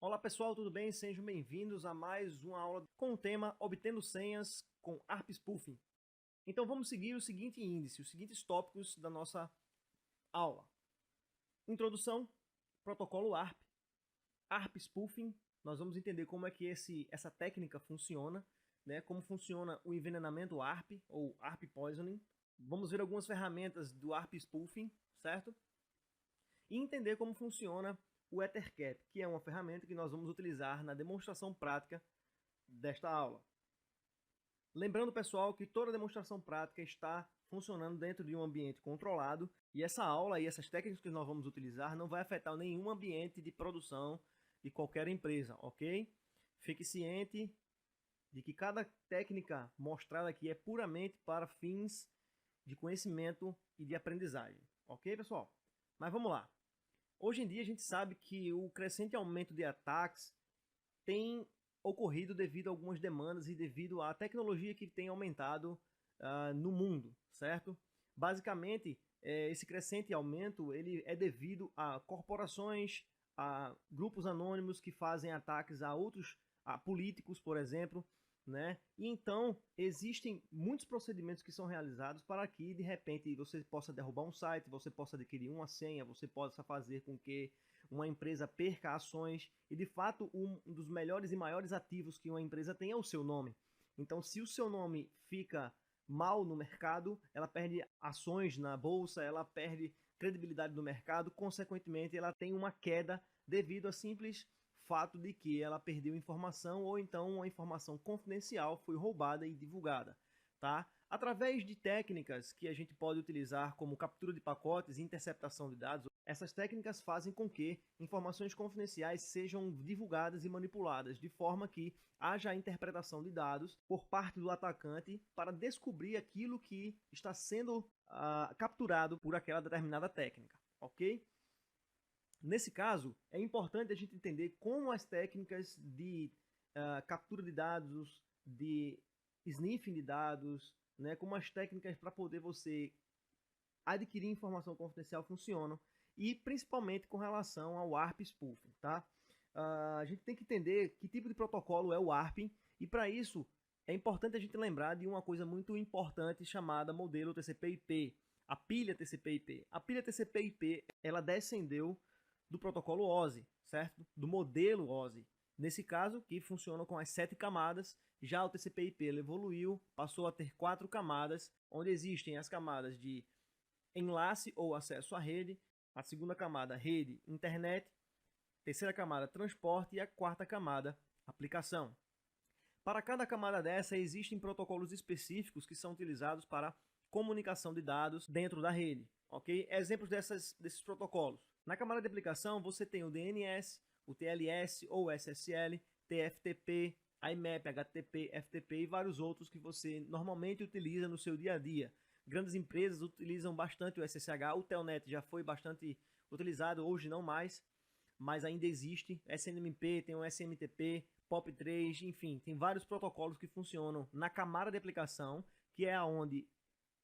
Olá pessoal, tudo bem? Sejam bem-vindos a mais uma aula com o tema Obtendo Senhas com ARP Spoofing. Então vamos seguir o seguinte índice, os seguintes tópicos da nossa aula. Introdução, protocolo ARP, ARP Spoofing, nós vamos entender como é que essa técnica funciona, né? Como funciona o envenenamento ARP ou ARP Poisoning. Vamos ver algumas ferramentas do ARP Spoofing, certo? E entender como funciona o EtherCap, que é uma ferramenta que nós vamos utilizar na demonstração prática desta aula. Lembrando, pessoal, que toda demonstração prática está funcionando dentro de um ambiente controlado e essa aula e essas técnicas que nós vamos utilizar não vai afetar nenhum ambiente de produção de qualquer empresa, ok? Fique ciente de que cada técnica mostrada aqui é puramente para fins de conhecimento e de aprendizagem, ok, pessoal? Mas vamos lá. Hoje em dia a gente sabe que o crescente aumento de ataques tem ocorrido devido a algumas demandas e devido à tecnologia que tem aumentado no mundo, certo? Basicamente, esse crescente aumento ele é devido a corporações, a grupos anônimos que fazem ataques a políticos, por exemplo, né? E então existem muitos procedimentos que são realizados para que de repente você possa derrubar um site, você possa adquirir uma senha, você possa fazer com que uma empresa perca ações e de fato um dos melhores e maiores ativos que uma empresa tem é o seu nome. Então se o seu nome fica mal no mercado, ela perde ações na bolsa, ela perde credibilidade no mercado, consequentemente ela tem uma queda devido a simples fato de que ela perdeu informação ou então uma informação confidencial foi roubada e divulgada, tá? Através de técnicas que a gente pode utilizar como captura de pacotes e interceptação de dados, essas técnicas fazem com que informações confidenciais sejam divulgadas e manipuladas de forma que haja a interpretação de dados por parte do atacante para descobrir aquilo que está sendo capturado por aquela determinada técnica, ok? Nesse caso, é importante a gente entender como as técnicas de captura de dados, de sniffing de dados, né, como as técnicas para poder você adquirir informação confidencial funcionam, e principalmente com relação ao ARP Spoofing, tá? A gente tem que entender que tipo de protocolo é o ARP, e para isso é importante a gente lembrar de uma coisa muito importante chamada modelo TCP/IP, a pilha TCP/IP. A pilha TCP/IP, ela descendeu do protocolo OSI, certo? Do modelo OSI. Nesse caso, que funciona com as 7 camadas, já o TCP/IP evoluiu, passou a ter 4 camadas, onde existem as camadas de enlace ou acesso à rede, a segunda camada, rede, internet, terceira camada, transporte e a quarta camada, aplicação. Para cada camada dessa, existem protocolos específicos que são utilizados para comunicação de dados dentro da rede, ok? Exemplos desses protocolos. Na camada de aplicação, você tem o DNS, o TLS ou SSL, TFTP, IMAP, HTTP, FTP e vários outros que você normalmente utiliza no seu dia a dia. Grandes empresas utilizam bastante o SSH, o Telnet já foi bastante utilizado, hoje não mais, mas ainda existe. SNMP, tem o SMTP, POP3, enfim, tem vários protocolos que funcionam na camada de aplicação, que é onde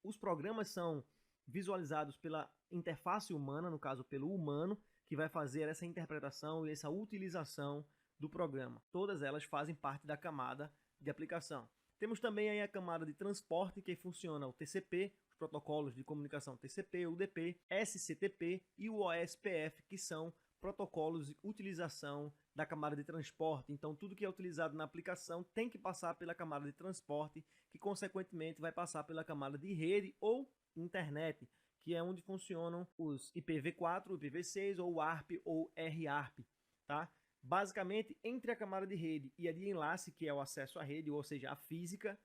os programas são visualizados pela interface humana, no caso pelo humano, que vai fazer essa interpretação e essa utilização do programa. Todas elas fazem parte da camada de aplicação. Temos também aí a camada de transporte, que funciona o TCP, os protocolos de comunicação TCP, UDP, SCTP e o OSPF, que são protocolos de utilização da camada de transporte. Então tudo que é utilizado na aplicação tem que passar pela camada de transporte, que consequentemente vai passar pela camada de rede ou internet, que é onde funcionam os IPv4, IPv6 ou ARP ou RARP, tá? Basicamente, entre a camada de rede e a de enlace, que é o acesso à rede, ou seja, a física,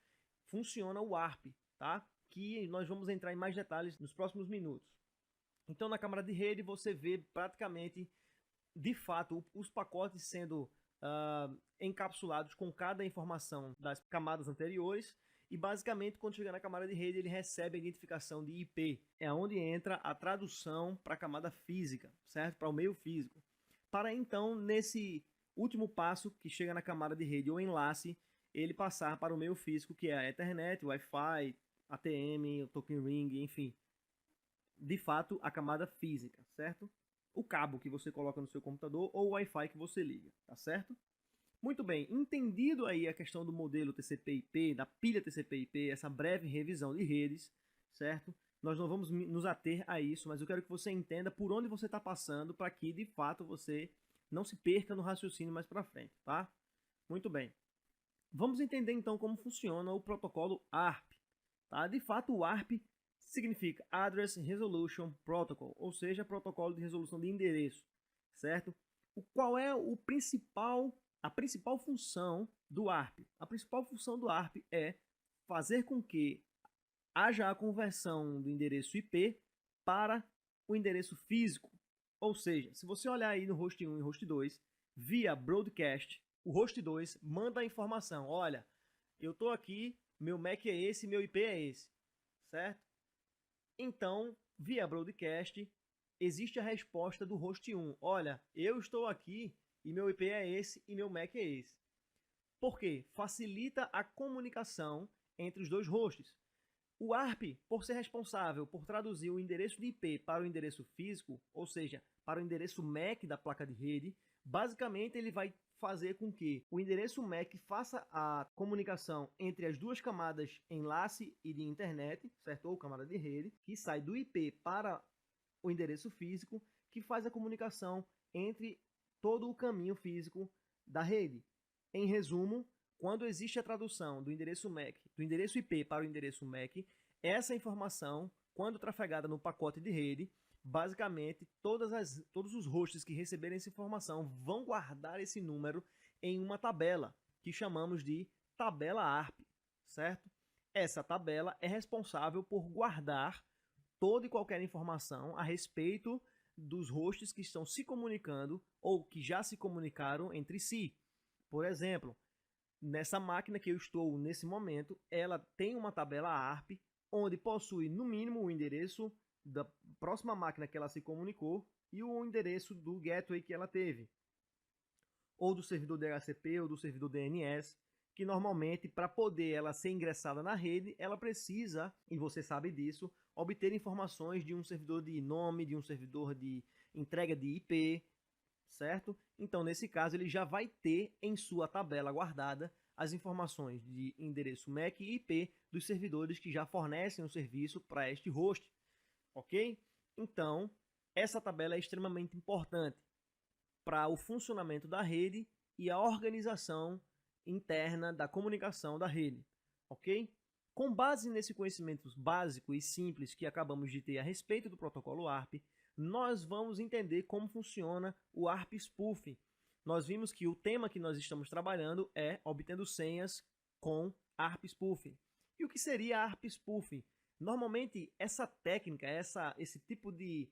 funciona o ARP, tá? Que nós vamos entrar em mais detalhes nos próximos minutos. Então, na camada de rede, você vê praticamente, de fato, os pacotes sendo encapsulados com cada informação das camadas anteriores. E basicamente, quando chega na camada de rede, ele recebe a identificação de IP. É onde entra a tradução para a camada física, certo? Para o meio físico. Para então, nesse último passo, que chega na camada de rede ou enlace, ele passar para o meio físico, que é a Ethernet, Wi-Fi, ATM, o Token Ring, enfim. De fato, a camada física, certo? o cabo que você coloca no seu computador ou o Wi-Fi que você liga, tá certo? Muito bem, entendido aí a questão do modelo TCP/IP, da pilha TCP/IP, essa breve revisão de redes, certo? Nós não vamos nos ater a isso, mas eu quero que você entenda por onde você está passando para que, de fato, você não se perca no raciocínio mais para frente, tá? Muito bem. Vamos entender então como funciona o protocolo ARP. Tá? De fato, o ARP significa Address Resolution Protocol, ou seja, protocolo de resolução de endereço, certo? Qual é a principal função do ARP? A principal função do ARP é fazer com que haja a conversão do endereço IP para o endereço físico. Ou seja, se você olhar aí no host 1 e host 2, via broadcast, o host 2 manda a informação, olha, eu estou aqui, meu MAC é esse, meu IP é esse, certo? Então, via broadcast, existe a resposta do host 1, olha, eu estou aqui e meu IP é esse e meu MAC é esse. Por quê? Facilita a comunicação entre os dois hosts. O ARP, por ser responsável por traduzir o endereço de IP para o endereço físico, ou seja, para o endereço MAC da placa de rede, basicamente ele vai fazer com que o endereço MAC faça a comunicação entre as duas camadas enlace e de internet, certo? Ou camada de rede, que sai do IP para o endereço físico, que faz a comunicação entre todo o caminho físico da rede. Em resumo, quando existe a tradução do endereço MAC, do endereço IP para o endereço MAC, essa informação, quando trafegada no pacote de rede, basicamente todos os hosts que receberem essa informação vão guardar esse número em uma tabela, que chamamos de tabela ARP, certo? Essa tabela é responsável por guardar toda e qualquer informação a respeito dos hosts que estão se comunicando ou que já se comunicaram entre si. Por exemplo, nessa máquina que eu estou nesse momento, ela tem uma tabela ARP, onde possui no mínimo o endereço da próxima máquina que ela se comunicou e o endereço do gateway que ela teve, ou do servidor DHCP ou do servidor DNS, que normalmente, para poder ela ser ingressada na rede, ela precisa, e você sabe disso, obter informações de um servidor de nome, de um servidor de entrega de IP, certo? Então, nesse caso, ele já vai ter em sua tabela guardada as informações de endereço MAC e IP dos servidores que já fornecem o serviço para este host, ok? Então, essa tabela é extremamente importante para o funcionamento da rede e a organização interna da comunicação da rede, ok? Com base nesse conhecimento básico e simples que acabamos de ter a respeito do protocolo ARP, nós vamos entender como funciona o ARP Spoofing. Nós vimos que o tema que nós estamos trabalhando é obtendo senhas com ARP Spoofing. E o que seria ARP Spoofing? Normalmente, essa técnica, esse tipo de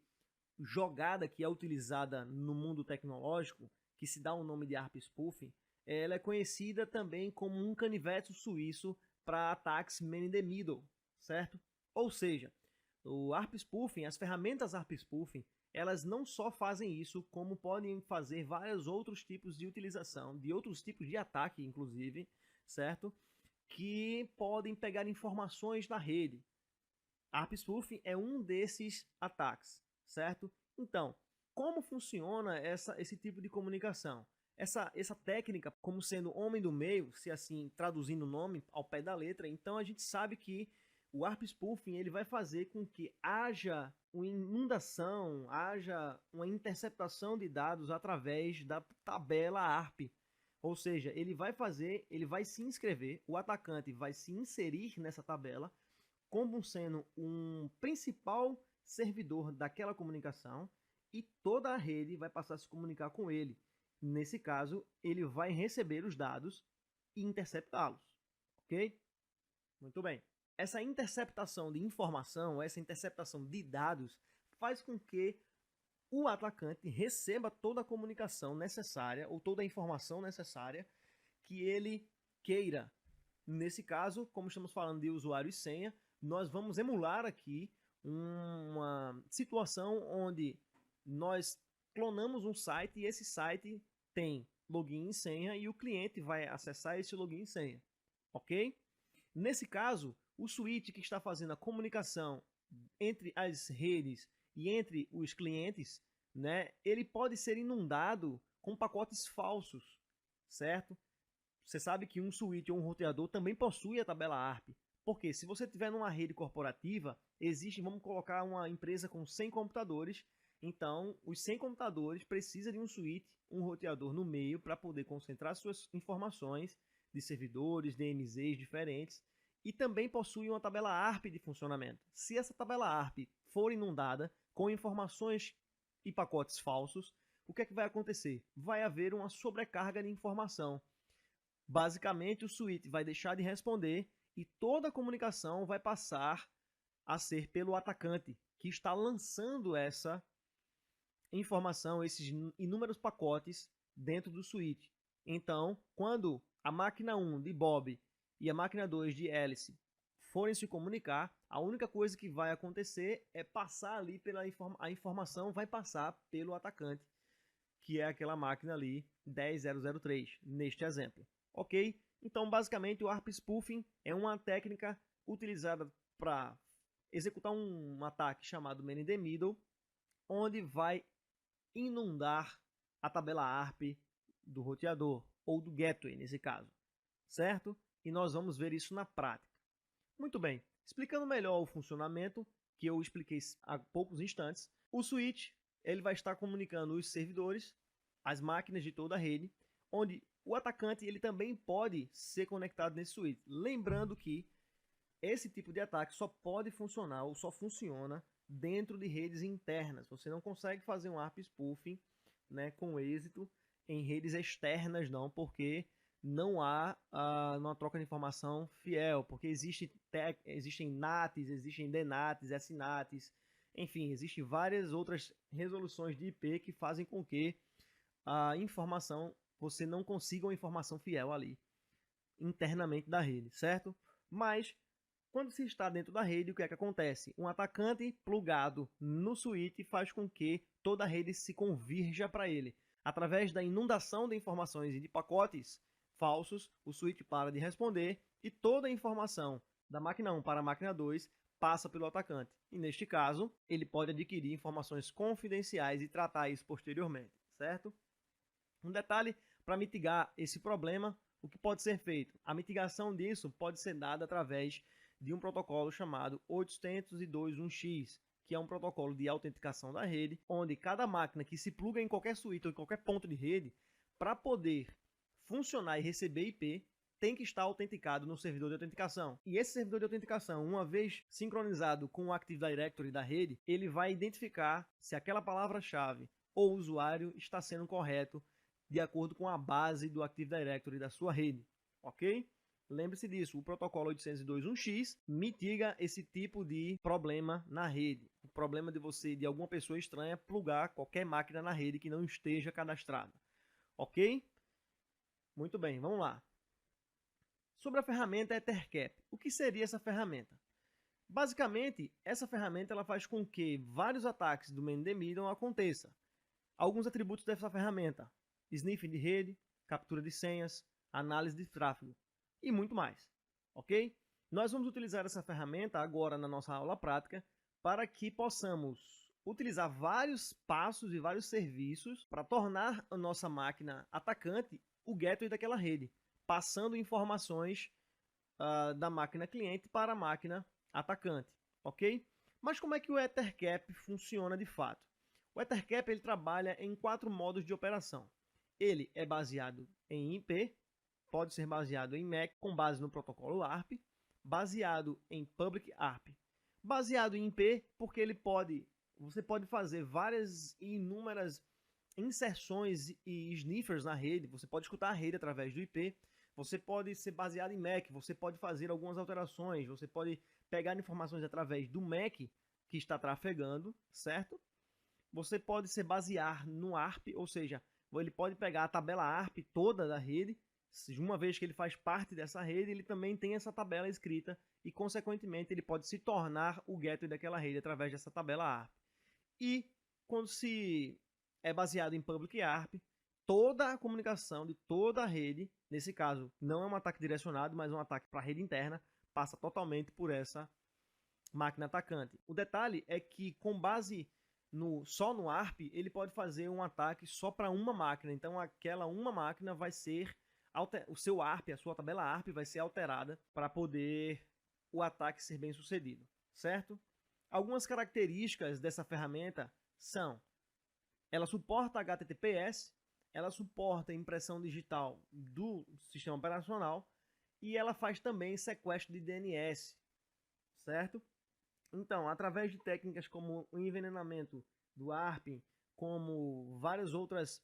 jogada que é utilizada no mundo tecnológico, que se dá o nome de ARP Spoofing, ela é conhecida também como um canivete suíço para ataques man in the middle, certo? Ou seja, o ARP Spoofing, as ferramentas ARP Spoofing, elas não só fazem isso, como podem fazer vários outros tipos de utilização, de outros tipos de ataque, inclusive, certo? Que podem pegar informações da rede. ARP Spoofing é um desses ataques, certo? Então, como funciona esse tipo de comunicação? Essa técnica, como sendo homem do meio, se assim traduzindo o nome ao pé da letra, então a gente sabe que o ARP Spoofing ele vai fazer com que haja uma inundação, haja uma interceptação de dados através da tabela ARP. Ou seja, ele vai se inscrever, o atacante vai se inserir nessa tabela como sendo um principal servidor daquela comunicação e toda a rede vai passar a se comunicar com ele. Nesse caso, ele vai receber os dados e interceptá-los, ok? Muito bem. Essa interceptação de informação, essa interceptação de dados, faz com que o atacante receba toda a comunicação necessária ou toda a informação necessária que ele queira. Nesse caso, como estamos falando de usuário e senha, nós vamos emular aqui uma situação onde nós clonamos um site e esse site tem login e senha e o cliente vai acessar esse login e senha, ok? Nesse caso, o switch que está fazendo a comunicação entre as redes e entre os clientes né, ele pode ser inundado com pacotes falsos, certo? Você sabe que um switch ou um roteador também possui a tabela ARP. Porque se você tiver numa rede corporativa, existe, vamos colocar uma empresa com 100 computadores, então os 100 computadores precisam de um switch, um roteador no meio para poder concentrar suas informações de servidores, DMZs diferentes, e também possui uma tabela ARP de funcionamento. Se essa tabela ARP for inundada com informações e pacotes falsos, o que é que vai acontecer? Vai haver uma sobrecarga de informação. Basicamente, o switch vai deixar de responder e toda a comunicação vai passar a ser pelo atacante, que está lançando essa informação, esses inúmeros pacotes dentro do switch. Então, quando a máquina 1 de Bob e a máquina 2 de Alice forem se comunicar, a única coisa que vai acontecer é passar ali pela a informação vai passar pelo atacante, que é aquela máquina ali 10003, neste exemplo. Ok? Então, basicamente, o ARP Spoofing é uma técnica utilizada para executar um ataque chamado Man in the Middle, onde vai inundar a tabela ARP do roteador, ou do gateway nesse caso, certo? E nós vamos ver isso na prática. Muito bem, explicando melhor o funcionamento, que eu expliquei há poucos instantes, o switch ele vai estar comunicando os servidores, as máquinas de toda a rede, onde o atacante ele também pode ser conectado nesse switch. Lembrando que esse tipo de ataque só pode funcionar ou só funciona dentro de redes internas. Você não consegue fazer um ARP spoofing, né, com êxito em redes externas não, porque não há uma troca de informação fiel, porque existem NATs, existem DNATs, SNATs, enfim, existem várias outras resoluções de IP que fazem com que a informação, você não consiga uma informação fiel ali, internamente da rede, certo? Mas, quando se está dentro da rede, o que é que acontece? Um atacante plugado no switch faz com que toda a rede se convirja para ele. Através da inundação de informações e de pacotes falsos, o switch para de responder e toda a informação da máquina 1 para a máquina 2 passa pelo atacante. E neste caso, ele pode adquirir informações confidenciais e tratar isso posteriormente, certo? Um detalhe para mitigar esse problema, o que pode ser feito? A mitigação disso pode ser dada através de um protocolo chamado 802.1x, que é um protocolo de autenticação da rede, onde cada máquina que se pluga em qualquer switch ou em qualquer ponto de rede, para poder funcionar e receber IP, tem que estar autenticado no servidor de autenticação. E esse servidor de autenticação, uma vez sincronizado com o Active Directory da rede, ele vai identificar se aquela palavra-chave ou usuário está sendo correto de acordo com a base do Active Directory da sua rede, ok? Lembre-se disso, o protocolo 802.1x mitiga esse tipo de problema na rede. O problema de alguma pessoa estranha, plugar qualquer máquina na rede que não esteja cadastrada, ok? Muito bem, vamos lá. Sobre a ferramenta EtherCap, o que seria essa ferramenta? Basicamente, essa ferramenta ela faz com que vários ataques do Man in the Middle aconteçam. Alguns atributos dessa ferramenta: sniffing de rede, captura de senhas, análise de tráfego e muito mais, ok? Nós vamos utilizar essa ferramenta agora na nossa aula prática para que possamos utilizar vários passos e vários serviços para tornar a nossa máquina atacante o gateway daquela rede, passando informações da máquina cliente para a máquina atacante, ok? Mas como é que o EtherCap funciona de fato? O EtherCap ele trabalha em 4 modos de operação. Ele é baseado em IP, pode ser baseado em MAC com base no protocolo ARP, baseado em Public ARP. Baseado em IP porque você pode fazer várias e inúmeras inserções e sniffers na rede, você pode escutar a rede através do IP, você pode ser baseado em MAC, você pode fazer algumas alterações, você pode pegar informações através do MAC que está trafegando, certo? Você pode se basear no ARP, ou seja, ele pode pegar a tabela ARP toda da rede, uma vez que ele faz parte dessa rede, ele também tem essa tabela escrita e, consequentemente, ele pode se tornar o gateway daquela rede através dessa tabela ARP. E, quando se é baseado em Public ARP, toda a comunicação de toda a rede, nesse caso, não é um ataque direcionado, mas um ataque para a rede interna, passa totalmente por essa máquina atacante. O detalhe é que, com base só no ARP, ele pode fazer um ataque só para uma máquina. Então aquela uma máquina vai ser o seu ARP, a sua tabela ARP vai ser alterada para poder o ataque ser bem sucedido, certo? Algumas características dessa ferramenta são: ela suporta HTTPS, ela suporta impressão digital do sistema operacional e ela faz também sequestro de DNS, certo? Então, através de técnicas como o envenenamento do ARP, como várias outras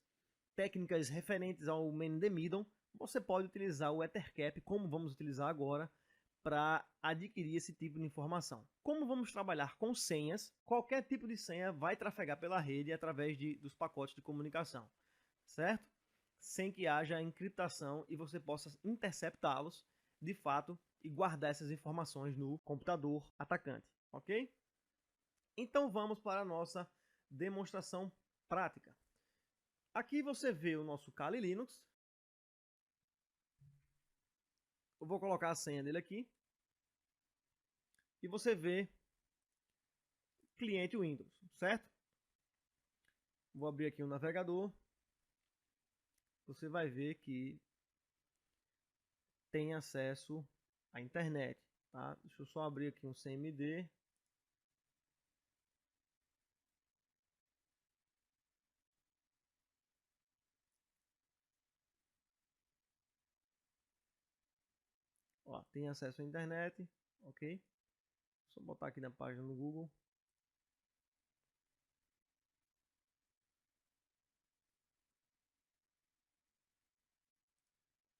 técnicas referentes ao Man in the Middle, você pode utilizar o Ethercap, como vamos utilizar agora, para adquirir esse tipo de informação. Como vamos trabalhar com senhas, qualquer tipo de senha vai trafegar pela rede através dos pacotes de comunicação, certo? Sem que haja encriptação e você possa interceptá-los de fato e guardar essas informações no computador atacante, ok? Então vamos para a nossa demonstração prática. Aqui você vê o nosso Kali Linux. Eu vou colocar a senha dele aqui. E você vê cliente Windows, certo? Vou abrir aqui o navegador. Você vai ver que tem acesso à internet, tá? Deixa eu só abrir aqui um CMD. Ó, tem acesso à internet, ok? Só botar aqui na página do Google.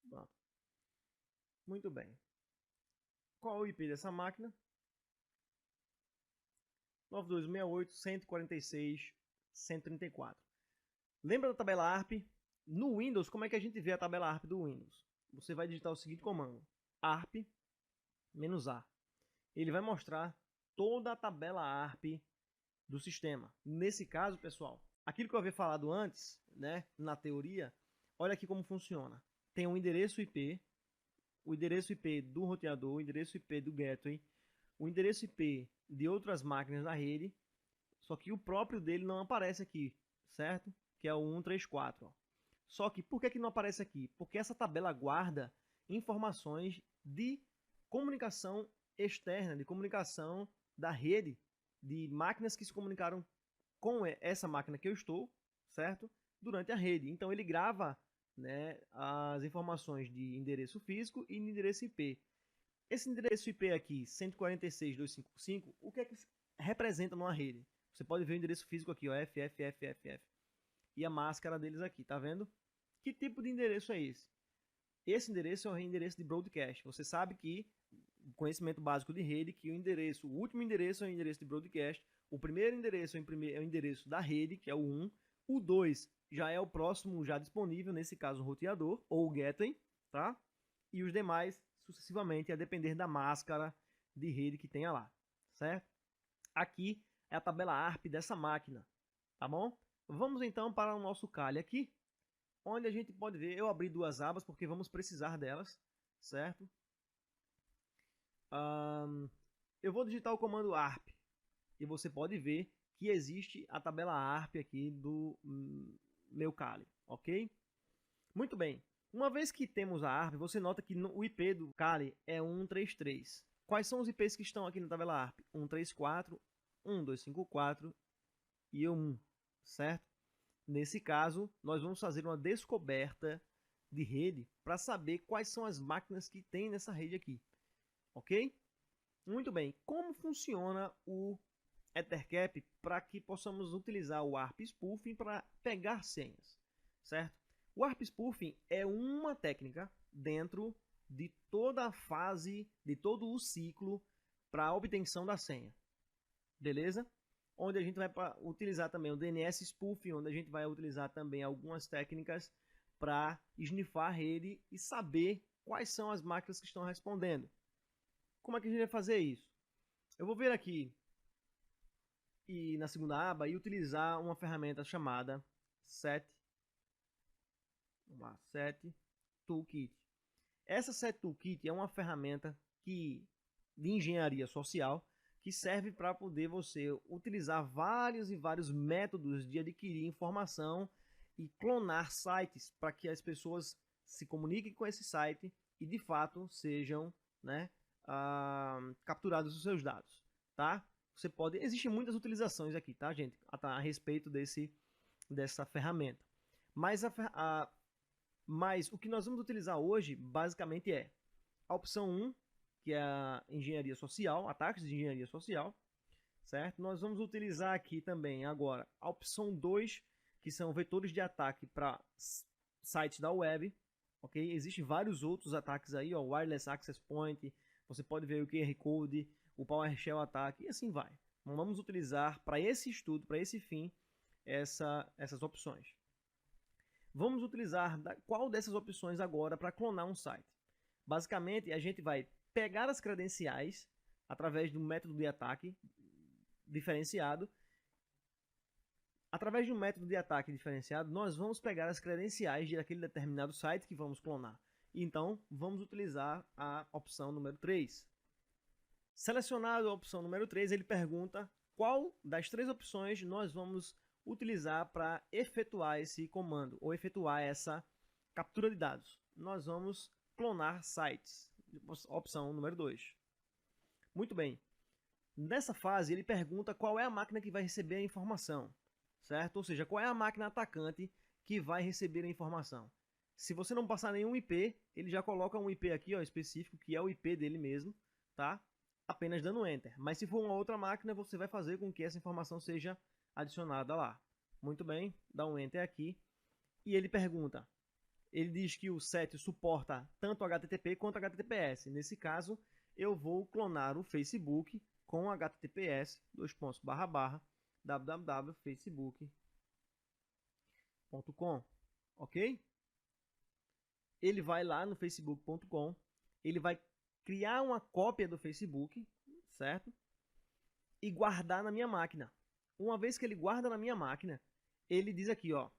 Pronto. Muito bem. Qual é o IP dessa máquina? 9268.146.134. Lembra da tabela ARP? No Windows, como é que a gente vê a tabela ARP do Windows? Você vai digitar o seguinte comando: ARP-A. Ele vai mostrar toda a tabela ARP do sistema. Nesse caso, pessoal, aquilo que eu havia falado antes, né, na teoria, olha aqui como funciona. Tem um endereço IP, o endereço IP do roteador, o endereço IP do gateway, o endereço IP de outras máquinas da rede, só que o próprio dele não aparece aqui, certo? Que é o 134. Ó. Só que por que não aparece aqui? Porque essa tabela guarda informações de comunicação externa, de comunicação da rede, de máquinas que se comunicaram com essa máquina que eu estou, certo? Durante a rede. Então ele grava, né, as informações de endereço físico e de endereço IP. Esse endereço IP aqui, 146.255, o que é que representa numa rede? Você pode ver o endereço físico aqui, ó, FFFFF. E a máscara deles aqui, tá vendo? Que tipo de endereço é esse? Esse endereço é o endereço de broadcast. Você sabe que, conhecimento básico de rede, que o último endereço é o endereço de broadcast, o primeiro endereço é o endereço da rede, que é o 1, o 2 já é o próximo já disponível, nesse caso o roteador, ou o gateway, tá? E os demais, sucessivamente, a depender da máscara de rede que tenha lá, certo? Aqui é a tabela ARP dessa máquina, tá bom? Vamos então para o nosso Kali aqui, onde a gente pode ver, eu abri duas abas porque vamos precisar delas, certo? Eu vou digitar o comando ARP e você pode ver que existe a tabela ARP aqui do meu Kali, ok? Muito bem, uma vez que temos a ARP, você nota que o IP do Kali é 133. Quais são os IPs que estão aqui na tabela ARP? 134, 1254 e o 1, certo? Nesse caso, nós vamos fazer uma descoberta de rede para saber quais são as máquinas que tem nessa rede aqui, ok? Muito bem, como funciona o Ethercap para que possamos utilizar o ARP Spoofing para pegar senhas, certo? O ARP Spoofing é uma técnica dentro de toda a fase, de todo o ciclo para a obtenção da senha, beleza? Onde a gente vai utilizar também o DNS Spoofing, onde a gente vai utilizar também algumas técnicas para esnifar a rede e saber quais são as máquinas que estão respondendo. Como é que a gente vai fazer isso? Eu vou vir aqui e na segunda aba e utilizar uma ferramenta chamada Set Toolkit. Essa Set Toolkit é uma ferramenta de engenharia social que serve para poder você utilizar vários e vários métodos de adquirir informação e clonar sites para que as pessoas se comuniquem com esse site e de fato sejam, né, capturados os seus dados, tá? Você pode, existem muitas utilizações aqui, tá, gente, a respeito dessa ferramenta. Mas o que nós vamos utilizar hoje, basicamente, é a opção 1, que é a engenharia social, ataques de engenharia social, certo? Nós vamos utilizar aqui também, agora, a opção 2, que são vetores de ataque para sites da web, ok? Existem vários outros ataques aí, ó, Wireless Access Point, você pode ver o QR Code, o PowerShell Attack, e assim vai. Então, vamos utilizar para esse estudo, para esse fim, essas opções. Vamos utilizar qual dessas opções agora para clonar um site? Basicamente, a gente vai pegar as credenciais através de um método de ataque diferenciado. Através de um método de ataque diferenciado, nós vamos pegar as credenciais daquele determinado site que vamos clonar. Então, vamos utilizar a opção número 3. Selecionado a opção número 3, ele pergunta qual das 3 opções nós vamos utilizar para efetuar esse comando ou efetuar essa captura de dados. Nós vamos clonar sites, opção número 2. Muito bem. Nessa fase, ele pergunta qual é a máquina que vai receber a informação, certo? Ou seja, qual é a máquina atacante que vai receber a informação. Se você não passar nenhum IP, ele já coloca um IP aqui, ó, específico, que é o IP dele mesmo, tá? Apenas dando Enter. Mas se for uma outra máquina, você vai fazer com que essa informação seja adicionada lá. Muito bem, dá um Enter aqui. E ele pergunta, ele diz que o set suporta tanto HTTP quanto HTTPS. Nesse caso, eu vou clonar o Facebook com HTTPS, www.facebook.com, ok? Ele vai lá no facebook.com, ele vai criar uma cópia do Facebook, certo? E guardar na minha máquina. Uma vez que ele guarda na minha máquina, ele diz aqui, ó,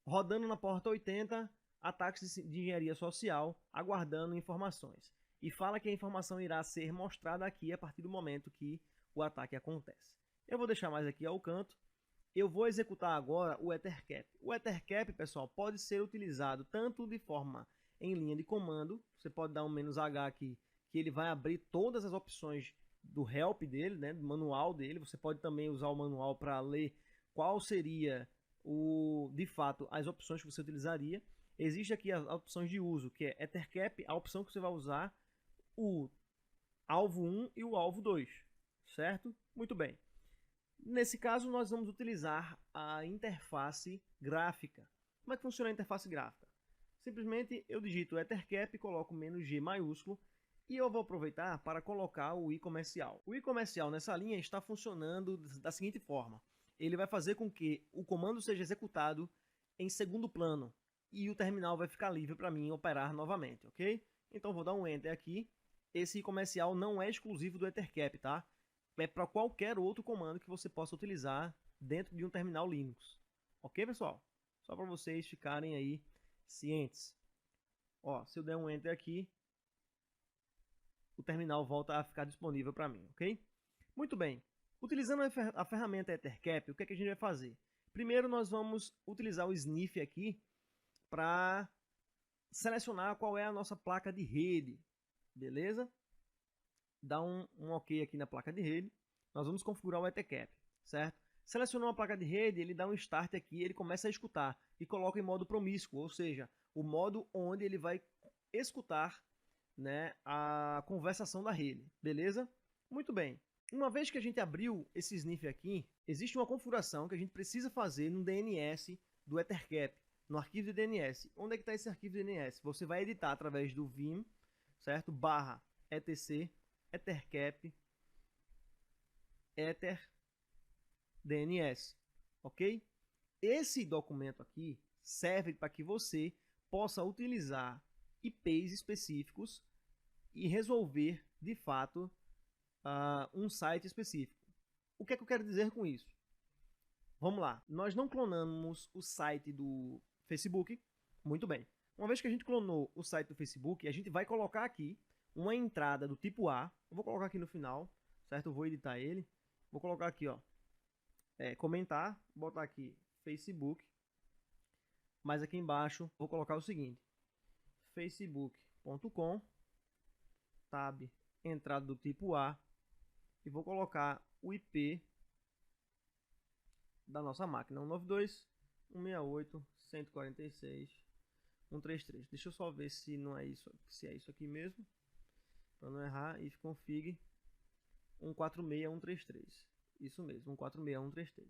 rodando na porta 80, ataques de engenharia social, aguardando informações. E fala que a informação irá ser mostrada aqui a partir do momento que o ataque acontece. Eu vou deixar mais aqui ao canto. Eu vou executar agora o EtherCap. O EtherCap, pessoal, pode ser utilizado tanto de forma em linha de comando. Você pode dar um "-h" aqui, que ele vai abrir todas as opções do help dele, né, do manual dele. Você pode também usar o manual para ler qual seria de fato as opções que você utilizaria. Existe aqui as opções de uso, que é EtherCap, a opção que você vai usar o alvo 1 e o alvo 2, certo? Muito bem. Nesse caso, nós vamos utilizar a interface gráfica. Como é que funciona a interface gráfica? Simplesmente eu digito EtherCap, coloco "-g" maiúsculo e eu vou aproveitar para colocar o i comercial. O i comercial nessa linha está funcionando da seguinte forma. Ele vai fazer com que o comando seja executado em segundo plano e o terminal vai ficar livre para mim operar novamente, ok? Então vou dar um Enter aqui. Esse i comercial não é exclusivo do EtherCap, tá? É para qualquer outro comando que você possa utilizar dentro de um terminal Linux. Ok, pessoal? Só para vocês ficarem aí cientes. Ó, se eu der um Enter aqui, o terminal volta a ficar disponível para mim, ok? Muito bem. Utilizando a ferramenta EtherCap, o que é que a gente vai fazer? Primeiro, nós vamos utilizar o sniff aqui para selecionar qual é a nossa placa de rede. Beleza? Dá um OK aqui na placa de rede. Nós vamos configurar o EtherCap, certo? Selecionou a placa de rede, ele dá um Start aqui, ele começa a escutar e coloca em modo promíscuo, ou seja, o modo onde ele vai escutar, né, a conversação da rede. Beleza? Muito bem. Uma vez que a gente abriu esse sniff aqui, existe uma configuração que a gente precisa fazer no DNS do EtherCap, no arquivo de DNS. Onde é que está esse arquivo de DNS? Você vai editar através do vim, certo? /etc EtherCap ether DNS, ok? Esse documento aqui serve para que você possa utilizar IPs específicos e resolver, de fato, um site específico. O que é que eu quero dizer com isso? Vamos lá. Nós não clonamos o site do Facebook. Muito bem. Uma vez que a gente clonou o site do Facebook, a gente vai colocar aqui uma entrada do tipo A. Eu vou colocar aqui no final, certo? Eu vou editar ele. Vou colocar aqui, ó, comentar, botar aqui Facebook. Mas aqui embaixo vou colocar o seguinte: facebook.com, tab, entrada do tipo A, e vou colocar o IP da nossa máquina, 192.168.146.133. Deixa eu só ver se não é isso, se é isso aqui mesmo, para não errar. If config 146.133. Isso mesmo, 146.133.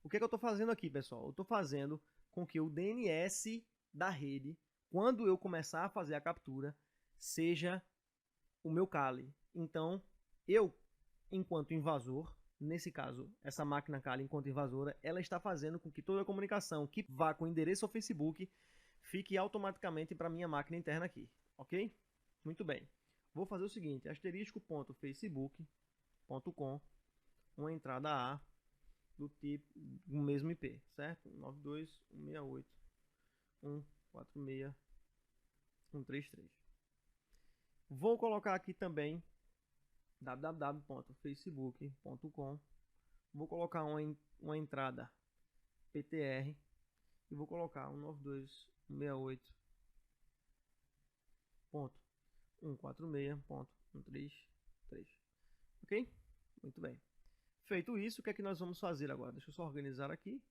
O que é que eu estou fazendo aqui, pessoal? Eu estou fazendo com que o DNS da rede, quando eu começar a fazer a captura, seja o meu Kali. Então, eu, enquanto invasor, nesse caso, essa máquina Kali enquanto invasora, ela está fazendo com que toda a comunicação que vá com o endereço ao Facebook fique automaticamente para a minha máquina interna aqui, ok? Muito bem. Vou fazer o seguinte: asterisco.facebook.com, uma entrada A do tipo, do mesmo IP, certo? 92.168.146.133. Vou colocar aqui também www.facebook.com. Vou colocar uma entrada PTR e vou colocar 192.168.146.133. Ok? Muito bem. Feito isso, o que é que nós vamos fazer agora? Deixa eu só organizar aqui.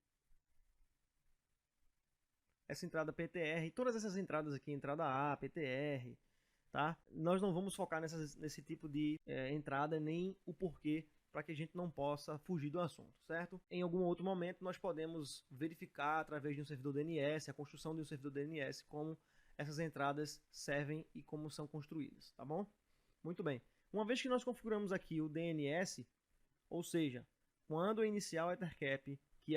Essa entrada PTR, todas essas entradas aqui, entrada A, PTR, tá? Nós não vamos focar nesse tipo de entrada, nem o porquê, para que a gente não possa fugir do assunto, certo? Em algum outro momento, nós podemos verificar, através de um servidor DNS, a construção de um servidor DNS, como essas entradas servem e como são construídas, tá bom? Muito bem. Uma vez que nós configuramos aqui o DNS, ou seja, quando eu iniciar o Ethercap, que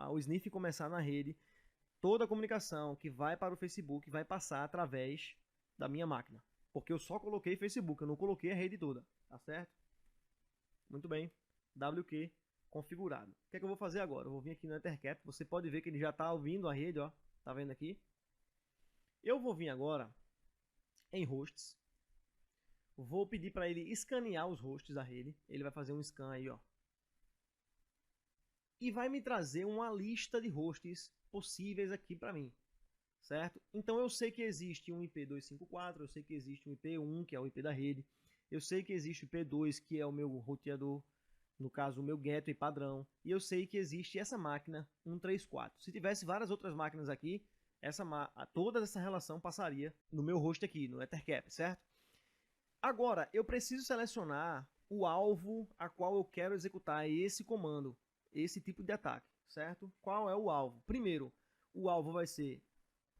o sniff começar na rede, toda a comunicação que vai para o Facebook vai passar através da minha máquina. Porque eu só coloquei Facebook, eu não coloquei a rede toda, tá certo? Muito bem. WQ configurado. O que é que eu vou fazer agora? Eu vou vir aqui no Ethercap, você pode ver que ele já está ouvindo a rede, ó. Tá vendo aqui? Eu vou vir agora em hosts. Vou pedir para ele escanear os hosts da rede. Ele vai fazer um scan aí, ó. E vai me trazer uma lista de hosts possíveis aqui para mim, certo? Então eu sei que existe um IP254, eu sei que existe um IP1, que é o IP da rede, eu sei que existe o IP2, que é o meu roteador, no caso o meu gateway padrão, e eu sei que existe essa máquina 134. Se tivesse várias outras máquinas aqui, toda essa relação passaria no meu host aqui, no Ethercap, certo? Agora, eu preciso selecionar o alvo a qual eu quero executar esse comando, esse tipo de ataque, certo? Qual é o alvo? Primeiro, o alvo vai ser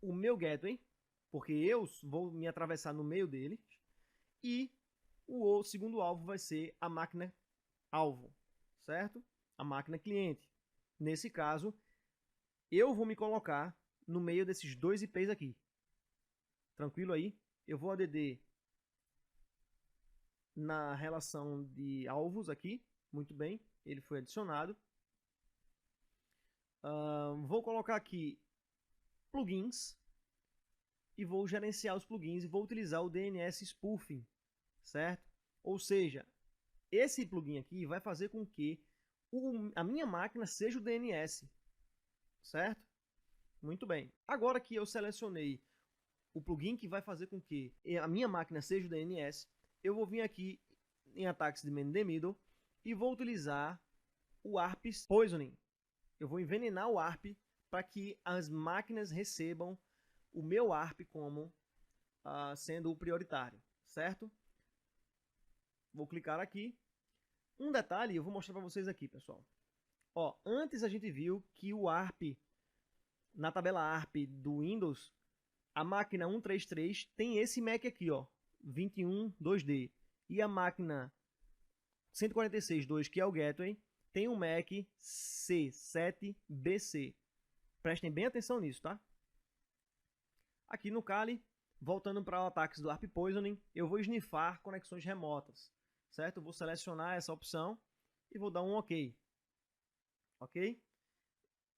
o meu gateway, porque eu vou me atravessar no meio dele, e o segundo alvo vai ser a máquina alvo, certo? A máquina cliente. Nesse caso, eu vou me colocar no meio desses dois IPs aqui. Tranquilo aí? Eu vou add na relação de alvos aqui. Muito bem, ele foi adicionado. Vou colocar aqui plugins e vou gerenciar os plugins e vou utilizar o DNS Spoofing, certo? Ou seja, esse plugin aqui vai fazer com que a minha máquina seja o DNS, certo? Muito bem. Agora que eu selecionei o plugin que vai fazer com que a minha máquina seja o DNS, eu vou vir aqui em ataques de man in the middle e vou utilizar o ARP Poisoning. Eu vou envenenar o ARP para que as máquinas recebam o meu ARP como sendo o prioritário, certo? Vou clicar aqui. Um detalhe eu vou mostrar para vocês aqui, pessoal. Ó, antes a gente viu que o ARP, na tabela ARP do Windows, a máquina 133 tem esse MAC aqui, ó, 21.2D. E a máquina 146.2, que é o Gateway, tem um MAC C7BC. Prestem bem atenção nisso, tá? Aqui no Kali, voltando para os ataques do ARP Poisoning, eu vou snifar conexões remotas, certo? Eu vou selecionar essa opção e vou dar um OK. Ok?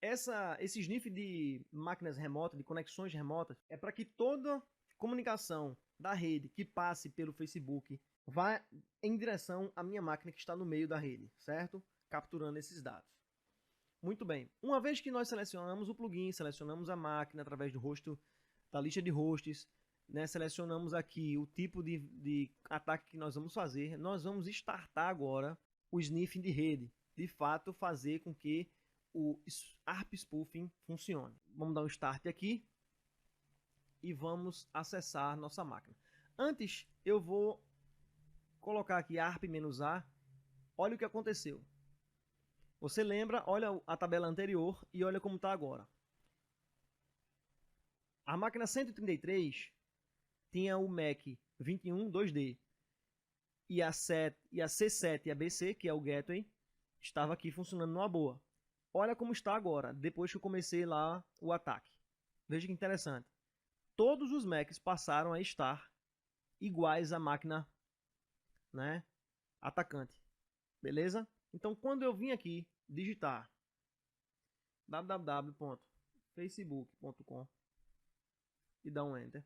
Esse sniff de máquinas remotas, de conexões remotas, é para que toda comunicação da rede que passe pelo Facebook vá em direção à minha máquina que está no meio da rede, certo? Capturando esses dados. Muito bem. Uma vez que nós selecionamos o plugin, selecionamos a máquina através do host, da lista de hosts, né? Selecionamos aqui o tipo de ataque que nós vamos fazer, nós vamos startar agora o sniffing de rede. De fato, fazer com que o ARP Spoofing funcione. Vamos dar um start aqui e vamos acessar nossa máquina. Antes, eu vou colocar aqui ARP-A. Olha o que aconteceu. Você lembra, olha a tabela anterior e olha como está agora. A máquina 133 tinha o MAC 21 2D e a C7 e a BC, que é o gateway, estava aqui funcionando numa boa. Olha como está agora, depois que eu comecei lá o ataque. Veja que interessante. Todos os Macs passaram a estar iguais à máquina, né, atacante. Beleza? Então, quando eu vim aqui digitar www.facebook.com e dar um Enter,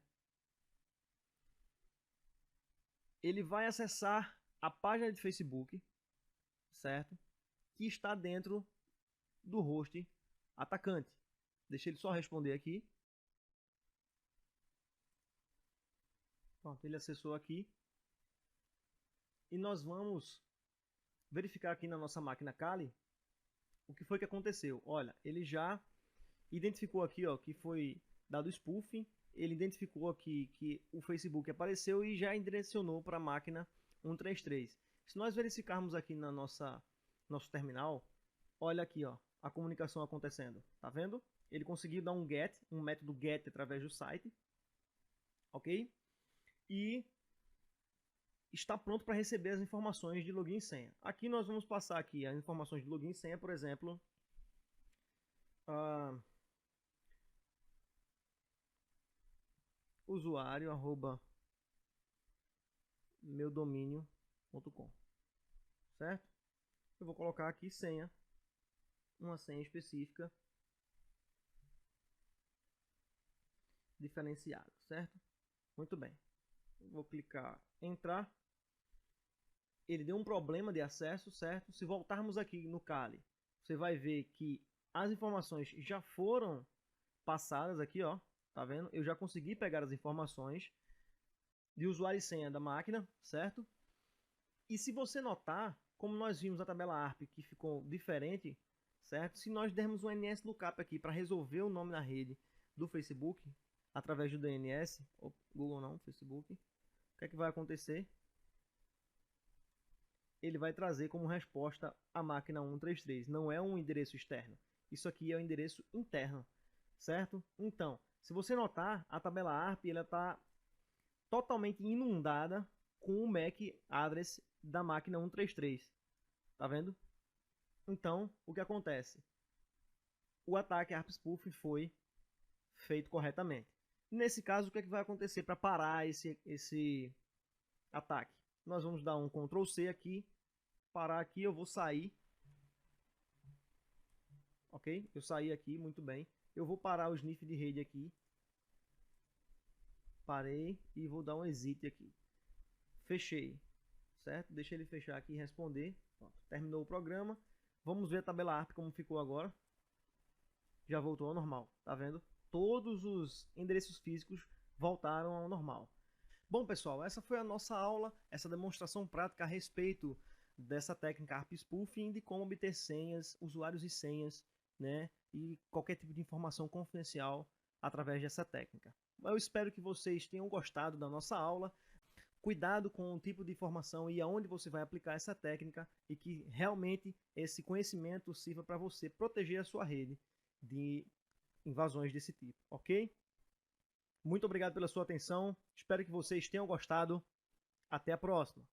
ele vai acessar a página de Facebook, certo? Que está dentro do host atacante. Deixa ele só responder aqui. Pronto, ele acessou aqui. E nós vamos verificar aqui na nossa máquina Kali o que foi que aconteceu. Olha, ele já identificou aqui, ó, que foi dado spoofing. Ele identificou aqui que o Facebook apareceu e já direcionou para a máquina 133. Se nós verificarmos aqui na nosso terminal, olha aqui, ó, a comunicação acontecendo. Tá vendo? Ele conseguiu dar um get, um método get através do site, ok? E está pronto para receber as informações de login e senha. Aqui nós vamos passar aqui as informações de login e senha, por exemplo, usuário @meudomínio.com, certo? Eu vou colocar aqui senha, uma senha específica diferenciada, certo? Muito bem. Eu vou clicar entrar. Ele deu um problema de acesso, certo? Se voltarmos aqui no Kali, você vai ver que as informações já foram passadas aqui, ó. Tá vendo? Eu já consegui pegar as informações de usuário e senha da máquina, certo? E se você notar, como nós vimos na tabela ARP que ficou diferente, certo? Se nós dermos um NS Lookup aqui para resolver o nome na rede do Facebook, através do DNS, ou Google não, Facebook, o que é que vai acontecer? Ele vai trazer como resposta a máquina 133, não é um endereço externo. Isso aqui é o um endereço interno, certo? Então, se você notar, a tabela ARP está totalmente inundada com o MAC address da máquina 133. Tá vendo? Então, o que acontece? O ataque ARP Spoof foi feito corretamente. Nesse caso, o que é que vai acontecer para parar esse ataque? Nós vamos dar um Ctrl C aqui, parar aqui, eu vou sair. Ok? Eu saí aqui, muito bem. Eu vou parar o sniff de rede aqui. Parei e vou dar um exit aqui. Fechei, certo? Deixa ele fechar aqui e responder. Pronto, terminou o programa. Vamos ver a tabela ARP como ficou agora. Já voltou ao normal, tá vendo? Todos os endereços físicos voltaram ao normal. Bom, pessoal, essa foi a nossa aula, essa demonstração prática a respeito dessa técnica ARP Spoofing, de como obter senhas, usuários e senhas, né? E qualquer tipo de informação confidencial através dessa técnica. Eu espero que vocês tenham gostado da nossa aula. Cuidado com o tipo de informação e aonde você vai aplicar essa técnica e que realmente esse conhecimento sirva para você proteger a sua rede de invasões desse tipo, ok? Muito obrigado pela sua atenção, espero que vocês tenham gostado, até a próxima!